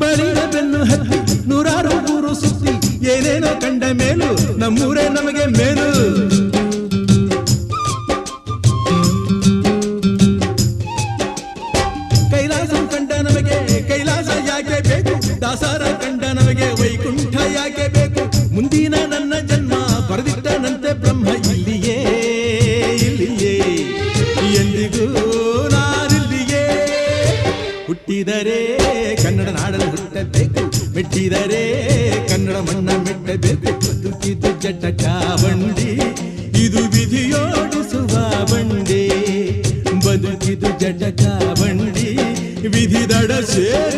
ಬಳಿದ ಬೆನ್ನು ಹತ್ತಿ ನೂರಾರು ಊರು ಸುತ್ತಿ ಏನೇನೋ ಕಂಡ ಮೇಲು ನಮ್ಮೂರೇ ನಮಗೆ ಮೇಲು. ಕೈಲಾಸ ಕಂಡ ನಮಗೆ ಕೈಲಾಸ ಯಾಕೆ ಬೇಕು, ದಾಸರ ಕಂಡ ನಮಗೆ ವೈಕುಂಠ ಯಾಕೆ ಬೇಕು. ಮುಂದಿನ ನನ್ನ ಜನ್ಮ ಬರೆದಿಟ್ಟನಂತೆ ಬ್ರಹ್ಮ ಇಲ್ಲಿಯೇ ಇಲ್ಲಿಯೇ ಎಂದಿಗೂ ನಾನಿಲ್ಲಿಯೇ. ಹುಟ್ಟಿದರೆ ಕನ್ನಡ ನಾಡಲು ಹುಟ್ಟಬೇಕು, ಮೆಟ್ಟಿದರೆ ಕನ್ನಡ ಮಣ್ಣ ಮೆಟ್ಟಬೇಕು. ಬದುಕಿದು ಜಟಕ ಬಂಡಿ, ಇದು ವಿಧಿಯೋಡಿಸುವ ಬಂಡಿ. ಬದುಕಿದು ಜಟಕ ಬಂಡಿ, ವಿಧಿ ದಡ ಸೇರಿ